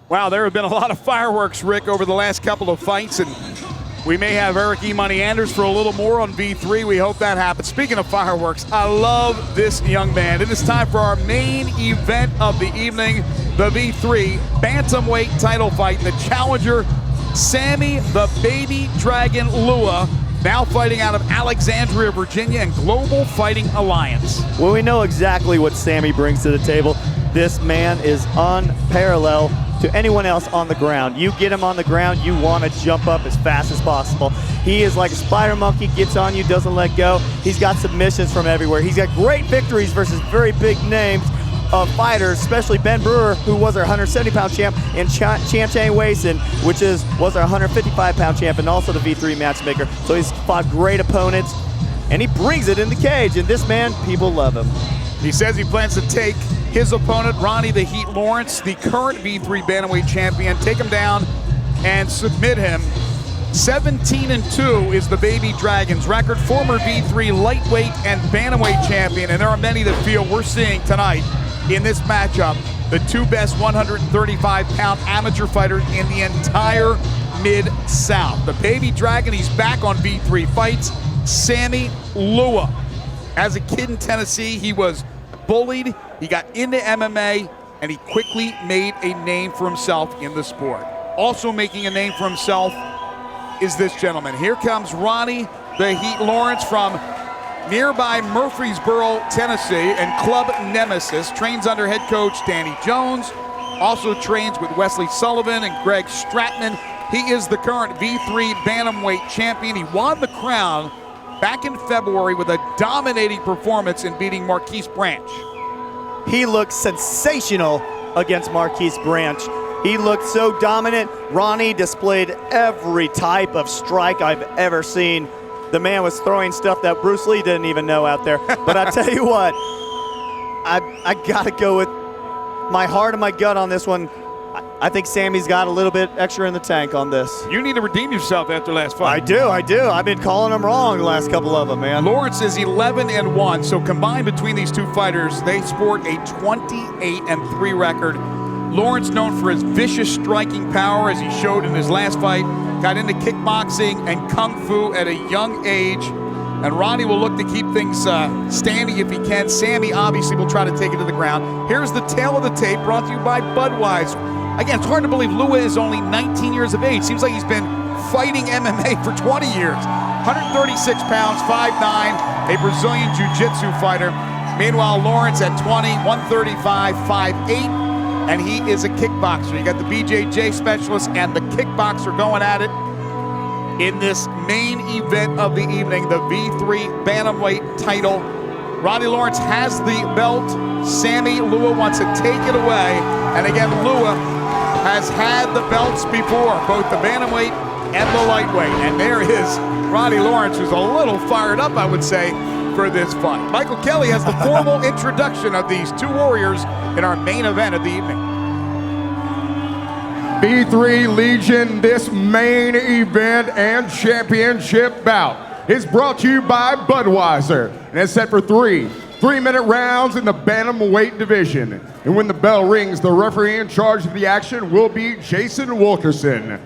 Wow, there have been a lot of fireworks, Rick, over the last couple of fights, and we may have Eric E-Money Anders for a little more on V3. We hope that happens. Speaking of fireworks, I love this young man. It is time for our main event of the evening, the V3 bantamweight title fight. The challenger, Sammy the Baby Dragon Lua, now fighting out of Alexandria, Virginia, and Global Fighting Alliance. Well, we know exactly what Sammy brings to the table. This man is unparalleled to anyone else on the ground. You get him on the ground, you want to jump up as fast as possible. He is like a spider monkey, gets on you, doesn't let go. He's got submissions from everywhere. He's got great victories versus very big names of fighters, especially Ben Brewer, who was our 170-pound champ, and Chan Chang Wei-Sin, which was our 155-pound champ and also the V3 matchmaker. So he's fought great opponents, and he brings it in the cage. And this man, people love him. He says he plans to take his opponent, Ronnie the Heat Lawrence, the current V3 bantamweight champion, take him down and submit him. 17-2 is the Baby Dragon's record. Former V3 lightweight and bantamweight champion, and there are many that feel we're seeing tonight in this matchup the two best 135-pound amateur fighters in the entire Mid-South. The Baby Dragon, he's back on V3 Fights. Sammy Lua. As a kid in Tennessee, he was bullied, he got into MMA, and he quickly made a name for himself in the sport. Also making a name for himself is this gentleman. Here comes Ronnie the Heat Lawrence from nearby Murfreesboro, Tennessee, and Club Nemesis. Trains under head coach Danny Jones. Also trains with Wesley Sullivan and Greg Stratman. He is the current V3 bantamweight champion. He won the crown back in February with a dominating performance in beating Marquise Branch. He looked sensational against Marquise Branch. He looked so dominant. Ronnie displayed every type of strike I've ever seen. The man was throwing stuff that Bruce Lee didn't even know out there. But I tell you what, I gotta go with my heart and my gut on this one. I think Sammy's got a little bit extra in the tank on this. You need to redeem yourself after last fight. I do. I've been calling him wrong the last couple of them, man. Lawrence is 11-1, so combined between these two fighters, they sport a 28-3 record. Lawrence known for his vicious striking power, as he showed in his last fight, got into kickboxing and kung fu at a young age. And Ronnie will look to keep things standing if he can. Sammy obviously will try to take it to the ground. Here's the tail of the tape brought to you by Budweiser. Again, it's hard to believe Lua is only 19 years of age. Seems like he's been fighting MMA for 20 years. 136 pounds, 5'9", a Brazilian Jiu-Jitsu fighter. Meanwhile, Lawrence at 20, 135, 5'8", and he is a kickboxer. You got the BJJ specialist and the kickboxer going at it in this main event of the evening, the V3 bantamweight title. Ronnie Lawrence has the belt. Sammy Lua wants to take it away. And again, Lua has had the belts before, both the bantamweight and the lightweight. And there is Ronnie Lawrence, who's a little fired up, I would say, for this fight. Michael Kelly has the formal introduction of these two warriors in our main event of the evening. V3 Legion, this main event and championship bout is brought to you by Budweiser, and it's set for three-minute rounds in the bantamweight division. And when the bell rings, the referee in charge of the action will be Jason Wilkerson.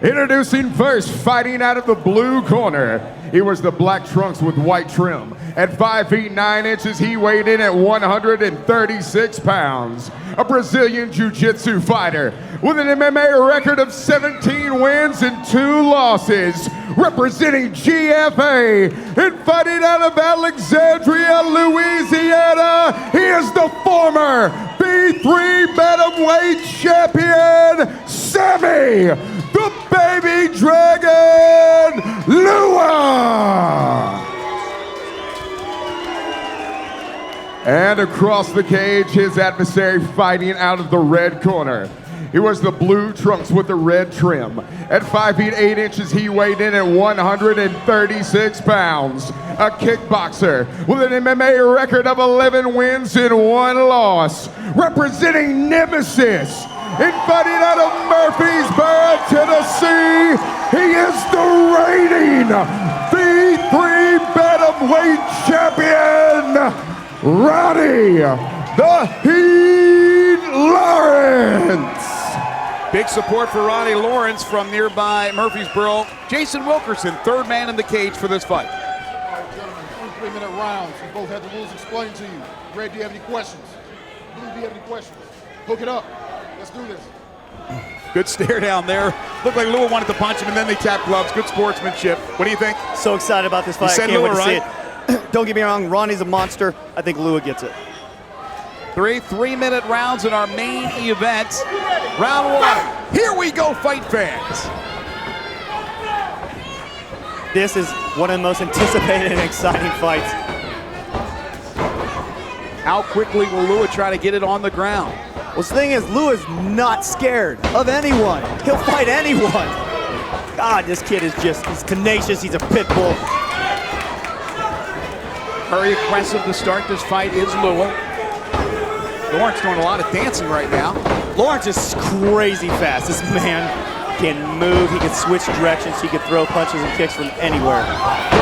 Introducing first, fighting out of the blue corner, he wears the black trunks with white trim. At 5 feet 9 inches, he weighed in at 136 pounds. A Brazilian Jiu-Jitsu fighter with an MMA record of 17 wins and 2 losses. Representing GFA and fighting out of Alexandria, Louisiana, he is the former V3 bantamweight champion, Sammy the Baby Dragon Lua. And across the cage, his adversary fighting out of the red corner. He wears the blue trunks with the red trim. At 5 feet 8 inches, he weighed in at 136 pounds. A kickboxer with an MMA record of 11 wins and 1 loss. Representing Nemesis and fighting out of Murfreesboro, Tennessee, he is the reigning V3 bantamweight champion, Ronnie the Heat Lawrence. Big support for Ronnie Lawrence from nearby Murfreesboro. Jason Wilkerson, third man in the cage for this fight. All right, gentlemen, 3-minute rounds. You both had the rules explained to you. Red, do you have any questions? Blue, do you have any questions? Hook it up. Let's do this. Good stare down there. Looked like Lua wanted to punch him, and then they tapped gloves. Good sportsmanship. What do you think? So excited about this fight. You said I can't Lua, wait to see right? it. Don't get me wrong, Ronnie's a monster. I think Lua gets it. 3-minute rounds in our main event. Round one. Here we go, fight fans. This is one of the most anticipated and exciting fights. How quickly will Lua try to get it on the ground? Well, the thing is, Lua's not scared of anyone. He'll fight anyone. God, this kid is he's tenacious. He's a pit bull. Very aggressive to start this fight is Lua. Lawrence doing a lot of dancing right now. Lawrence is crazy fast. This man can move. He can switch directions. He can throw punches and kicks from anywhere.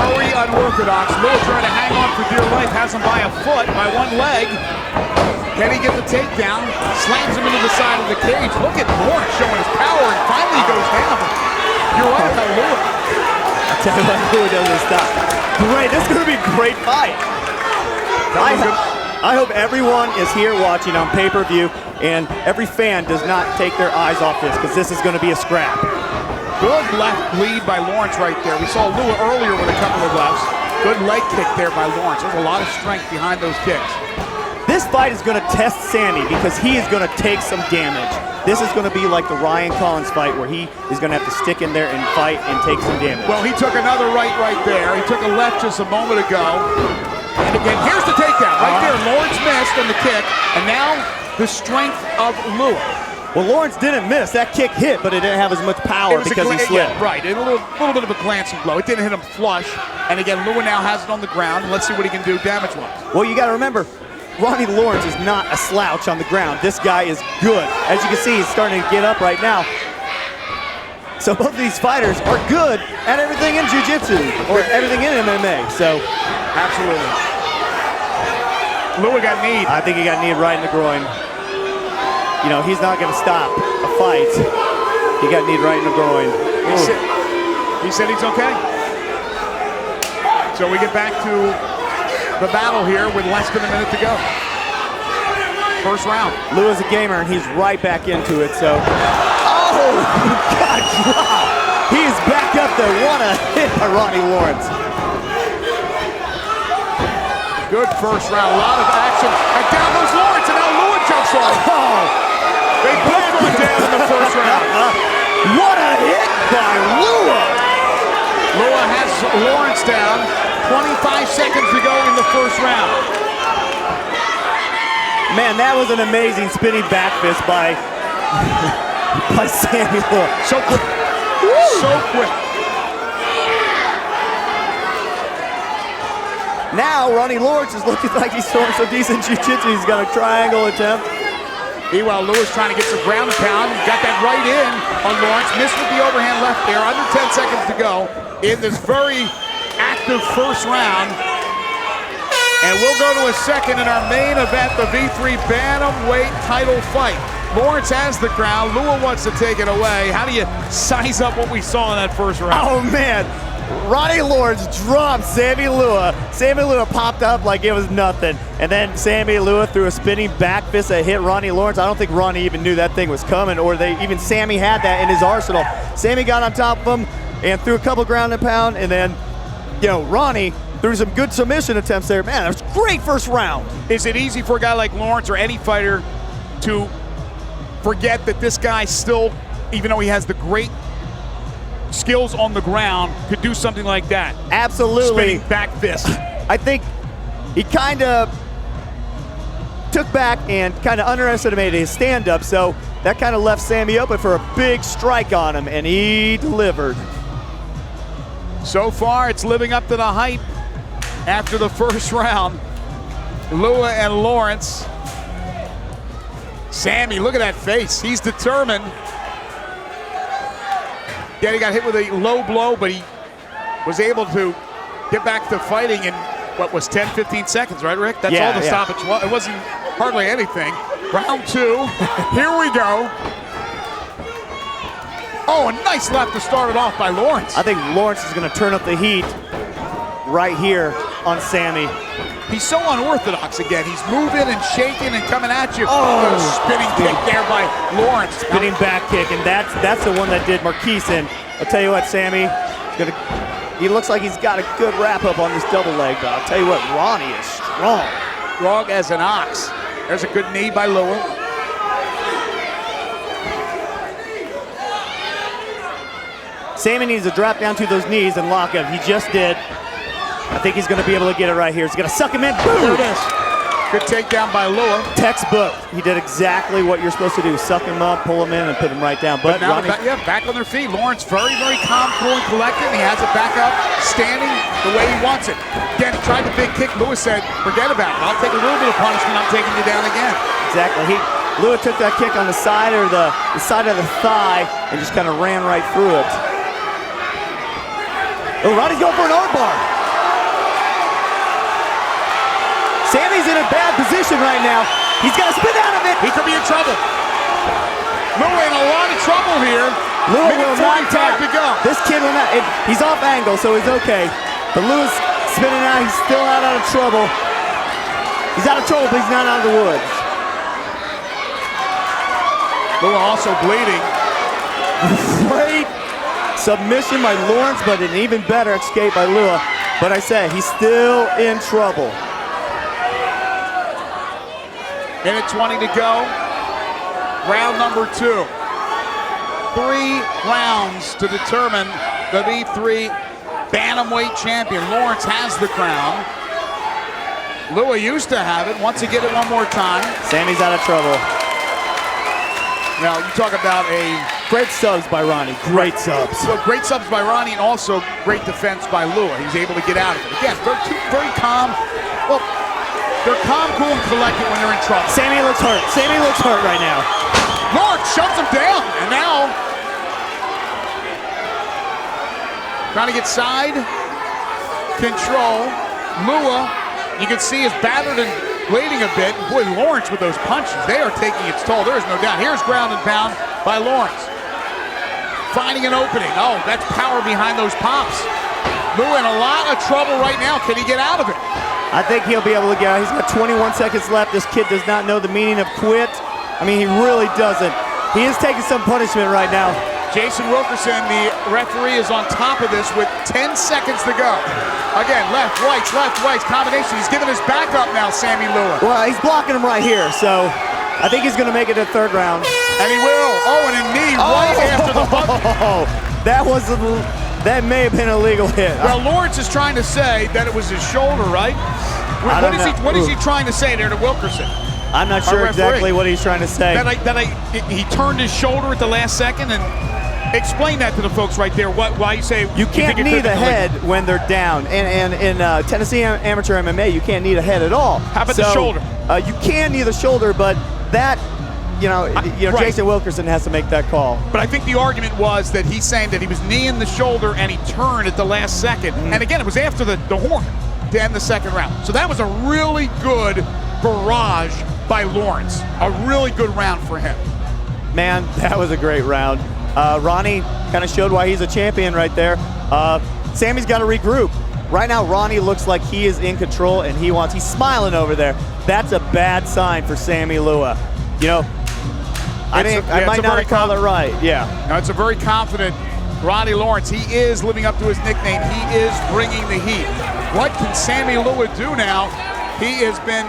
Very unorthodox. Lua trying to hang on for dear life. Has him by a foot, by one leg. Can he get the takedown? Slams him into the side of the cage. Look at Lawrence showing his power, and finally he goes down. You're right about Lua. I tell you what, Lua doesn't stop. Great. This is going to be a great fight. I hope everyone is here watching on pay-per-view, and every fan does not take their eyes off this, because this is going to be a scrap. Good left lead by Lawrence right there. We saw Lua earlier with a couple of lefts. Good leg kick there by Lawrence. There's a lot of strength behind those kicks. This fight is going to test Sammy, because he is going to take some damage. This is going to be like the Ryan Collins fight, where he is going to have to stick in there and fight and take some damage. Well, he took another right there. He took a left just a moment ago. And again, here's the takedown right there. Lawrence missed on the kick, and now the strength of Lua. Well, Lawrence didn't miss. That kick hit, but it didn't have as much power because he slipped. Yeah, right, a little bit of a glancing blow. It didn't hit him flush. And again, Lua now has it on the ground. And let's see what he can do damage-wise. Well, you got to remember, Ronnie Lawrence is not a slouch on the ground. This guy is good. As you can see, he's starting to get up right now. So both of these fighters are good at everything in jiu-jitsu, or everything in MMA. So, absolutely. Lua got kneed. I think he got kneed right in the groin. You know, he's not going to stop a fight. He got kneed right in the groin. He said he's okay. So we get back to the battle here with less than a minute to go. First round. Lua's a gamer, and he's right back into it, so. Oh, God, drop. He is back up there. What a hit by Ronnie Lawrence. Good first round, a lot of action. And down goes Lawrence, and now Lua jumps on. Oh. They both went down in the first round. What a hit by Lua. Lua has Lawrence down. 25 seconds to go in the first round. Man, that was an amazing spinning back fist by Sammy Lua. So quick. So quick. Now Ronnie Lawrence is looking like he's throwing some decent jiu-jitsu. He's got a triangle attempt. Meanwhile, Lua's trying to get some ground and pound. Got that right in on Lawrence. Missed with the overhand left there. Under 10 seconds to go in this very active first round. And we'll go to a second in our main event, the V3 Bantamweight title fight. Lawrence has the crown. Lua wants to take it away. How do you size up what we saw in that first round? Oh, man. Ronnie Lawrence dropped Sammy Lua. Sammy Lua popped up like it was nothing. And then Sammy Lua threw a spinning back fist that hit Ronnie Lawrence. I don't think Ronnie even knew that thing was coming, or even Sammy had that in his arsenal. Sammy got on top of him and threw a couple ground and pound, and then, you know, Ronnie threw some good submission attempts there. Man, that was a great first round. Is it easy for a guy like Lawrence or any fighter to forget that this guy still, even though he has the great skills on the ground, could do something like that? Absolutely. Spinning back fist. I think he kind of took back and kind of underestimated his stand-up, so that kind of left Sammy open for a big strike on him, and he delivered. So far, it's living up to the hype after the first round. Lua and Lawrence. Sammy, look at that face. He's determined. Yeah, he got hit with a low blow, but he was able to get back to fighting in, what was 10, 15 seconds, right, Rick? That's all the stoppage was. It wasn't hardly anything. Round two, here we go. Oh, a nice left to start it off by Lawrence. I think Lawrence is going to turn up the heat right here on Sammy. He's so unorthodox again. He's moving and shaking and coming at you. Oh, a spinning kick there by Lawrence. Spinning back kick, and that's the one that did Marquise in. I'll tell you what, Sammy, he looks like he's got a good wrap up on this double leg, but I'll tell you what, Ronnie is strong. Strong as an ox. There's a good knee by Lua. Sammy needs to drop down to those knees and lock him. He just did. I think he's going to be able to get it right here. He's going to suck him in. Boom! There it is. Good takedown by Lua. Textbook. He did exactly what you're supposed to do. Suck him up, pull him in, and put him right down. But now Ronnie, back on their feet. Lawrence very, very calm, cool, and collected. And he has it back up, standing the way he wants it. Again, he tried the big kick. Lua said, forget about it. I'll take a little bit of punishment. I'm taking you down again. exactly. Lua took that kick on the side or the side of the thigh and just kind of ran right through it. Oh, Ronnie's going for an arm bar. Sammy's in a bad position right now. He's got to spin out of it. He could be in trouble. Lua in a lot of trouble here. Lua will not tap. To go. This kid will not. He's off angle, so he's okay. But Lua's spinning out. He's still out of trouble. He's out of trouble, but he's not out of the woods. Lua also bleeding. Great submission by Lawrence, but an even better escape by Lua. But I say, he's still in trouble. Minute 20 to go. Round number 2. 3 rounds to determine the V3 Bantamweight champion. Lawrence has the crown. Lua used to have it. Wants to get it one more time. Sammy's out of trouble. Now, you talk about a... Great subs by Ronnie. Great subs. So great subs by Ronnie and also great defense by Lua. He's able to get out of it. Again, very calm. Well, they're calm, cool, and collected when they're in trouble. Sammy looks hurt. Sammy looks hurt right now. Lawrence shoves him down, and now trying to get side control. Lua, you can see, is battered and bleeding a bit. Boy, Lawrence with those punches, they are taking its toll. There is no doubt. Here's ground and pound by Lawrence. Finding an opening. Oh, that's power behind those pops. Lua in a lot of trouble right now. Can he get out of it? I think he'll be able to get out. He's got 21 seconds left. This kid does not know the meaning of quit. I mean, he really doesn't. He is taking some punishment right now. Jason Wilkerson, the referee, is on top of this with 10 seconds to go. Again, left, right, combination. He's giving his back up now, Sammy Lua. Well, he's blocking him right here, so I think he's going to make it to the third round. And he will. Oh, and a knee right after the bump. That may have been a legal hit. Well, Lawrence is trying to say that it was his shoulder, right? What is he trying to say there to Wilkerson? I'm not sure exactly what he's trying to say. He turned his shoulder at the last second, and explain that to the folks right there. Why you say you can't knee the head when they're down, and in Tennessee amateur MMA, you can't knee the head at all. How about the shoulder? You can knee the shoulder, but that. Right. Jason Wilkerson has to make that call. But I think the argument was that he's saying that he was kneeing the shoulder and he turned at the last second. And again, it was after the horn to end the second round. So that was a really good barrage by Lawrence. A really good round for him. Man, that was a great round. Ronnie kind of showed why he's a champion right there. Sammy's got to regroup. Right now, Ronnie looks like he is in control and he's smiling over there. That's a bad sign for Sammy Lua. I might not have called it right. Yeah. No, it's a very confident Ronnie Lawrence. He is living up to his nickname. He is bringing the heat. What can Sammy Lua do now? He has been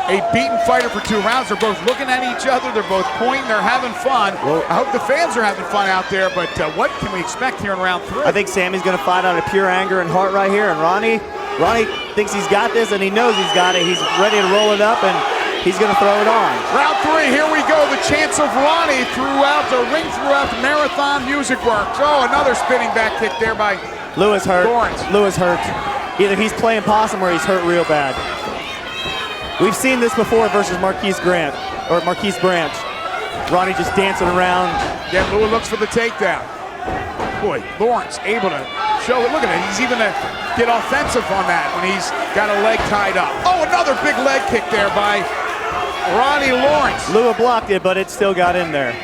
a beaten fighter for 2 rounds. They're both looking at each other. They're both pointing. They're having fun. Well, I hope the fans are having fun out there, but what can we expect here in round 3? I think Sammy's going to fight out of pure anger and heart right here, and Ronnie thinks he's got this, and he knows he's got it. He's ready to roll it up, and he's going to throw it on. Round 3, here we go. The chance of Ronnie throughout the marathon music works. Oh, another spinning back kick there by Lua's hurt. Lawrence. Lua's hurt. Either he's playing possum or he's hurt real bad. We've seen this before versus Marquise Branch. Ronnie just dancing around. Yeah, Lua looks for the takedown. Boy, Lawrence able to show it. Look at it. He's even to get offensive on that when he's got a leg tied up. Oh, another big leg kick there by Ronnie Lawrence. Lua blocked it, but it still got in there.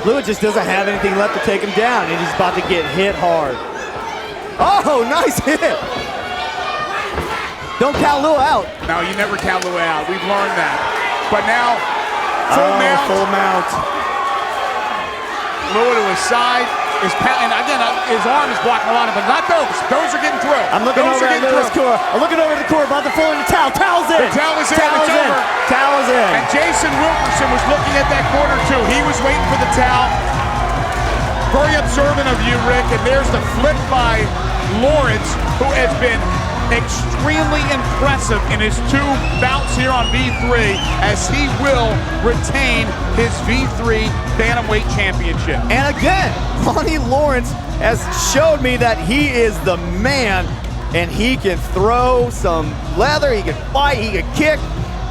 Lua just doesn't have anything left to take him down, and he's about to get hit hard. Oh, nice hit. Don't count Lua out. No, you never count Lua out. We've learned that. But now, full mount. Full mount. Lua to his side. And again, his arm is blocking a lot of it, but not those. Those are getting through. I'm looking over at Lua's core. I'm looking over at the core, about to fall in the towel. Towel's in. The towel is in. Towel's It's over. Towel's in. And Jason Wilkerson was looking at that corner too. He was waiting for the towel. Very observant of you, Rick. And there's the flip by Lawrence, who has been extremely impressive in his 2 bouts here on V3, as he will retain his V3 Bantamweight Championship. And again, Ronnie Lawrence has showed me that he is the man, and he can throw some leather, he can fight, he can kick.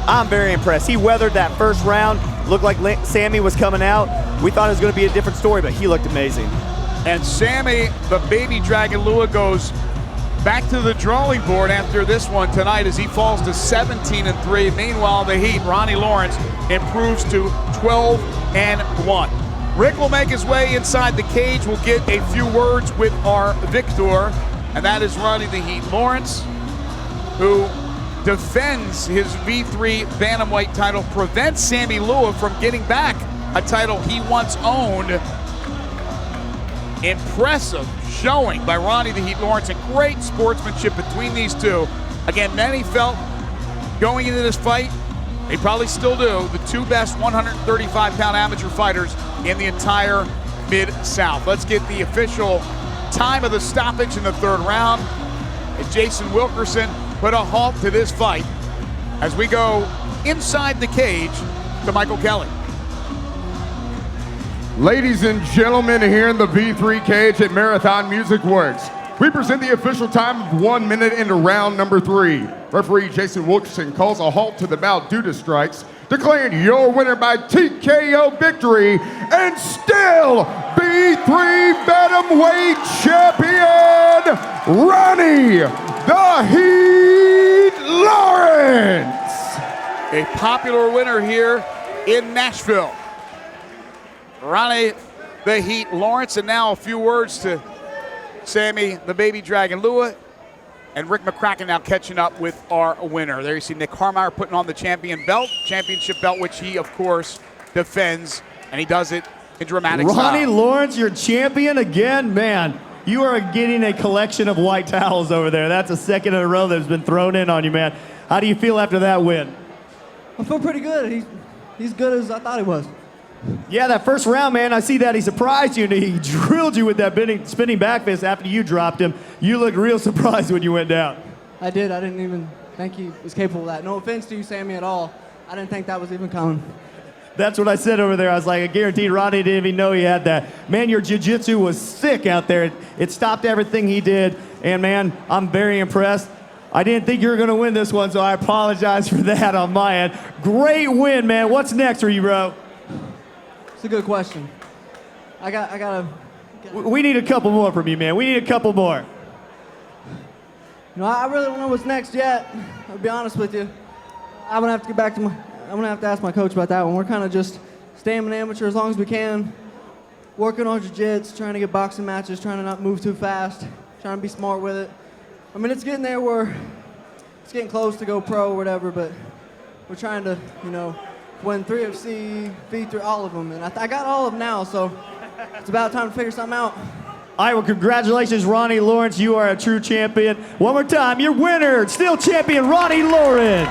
I'm very impressed. He weathered that first round. Looked like Sammy was coming out. We thought it was going to be a different story, but he looked amazing. And Sammy, the baby Dragon Lua, goes back to the drawing board after this one tonight as he falls to 17-3. Meanwhile, the Heat, Ronnie Lawrence, improves to 12-1. Rick will make his way inside the cage. We'll get a few words with our victor, and that is Ronnie the Heat Lawrence, who defends his V3 Bantamweight title, prevents Sammy Lua from getting back a title he once owned. Impressive showing by Ronnie the Heat Lawrence, and great sportsmanship between these two. Again, many felt going into this fight, they probably still do, the 2 best 135-pound amateur fighters in the entire Mid-South. Let's get the official time of the stoppage in the 3rd round. And Jason Wilkerson put a halt to this fight as we go inside the cage to Michael Kelly. Ladies and gentlemen, here in the V3 cage at Marathon Music Works, we present the official time of 1 minute into round number 3. Referee Jason Wilkerson calls a halt to the bout due to strikes, declaring your winner by TKO victory, and still V3 Bantamweight champion, Ronnie the Heat Lawrence. A popular winner here in Nashville. Ronnie the Heat Lawrence. And now a few words to Sammy the Baby Dragon Lua, and Rick McCracken now catching up with our winner. There you see Nick Harmeyer putting on the championship belt, which he of course defends, and he does it in dramatic Ronnie style. Lawrence, your champion again, man. You are getting a collection of white towels over there. That's a second in a row that's been thrown in on you, man. How do you feel after that win? I feel pretty good. He's good as I thought he was. Yeah, that first round, man, I see that he surprised you and he drilled you with that spinning back fist after you dropped him. You looked real surprised when you went down. I did. I didn't even think he was capable of that. No offense to you, Sammy, at all. I didn't think that was even coming. That's what I said over there. I was like, I guaranteed Ronnie didn't even know he had that. Man, your jiu-jitsu was sick out there. It stopped everything he did. And, man, I'm very impressed. I didn't think you were going to win this one, so I apologize for that on my end. Great win, man. What's next for you, bro? It's a good question. We need a couple more from you, man. We need a couple more. You know, I really don't know what's next yet. I'll be honest with you. I'm gonna have to get back to I'm gonna have to ask my coach about that one. We're kind of just staying an amateur as long as we can, working on jiu-jitsu, trying to get boxing matches, trying to not move too fast, trying to be smart with it. I mean, it's getting there where it's getting close to go pro or whatever, but we're trying to, you know, win 3FC, V3, all of them, and I got all of them now, so it's about time to figure something out. All right, well, congratulations, Ronnie Lawrence. You are a true champion. One more time, your winner, still champion, Ronnie Lawrence.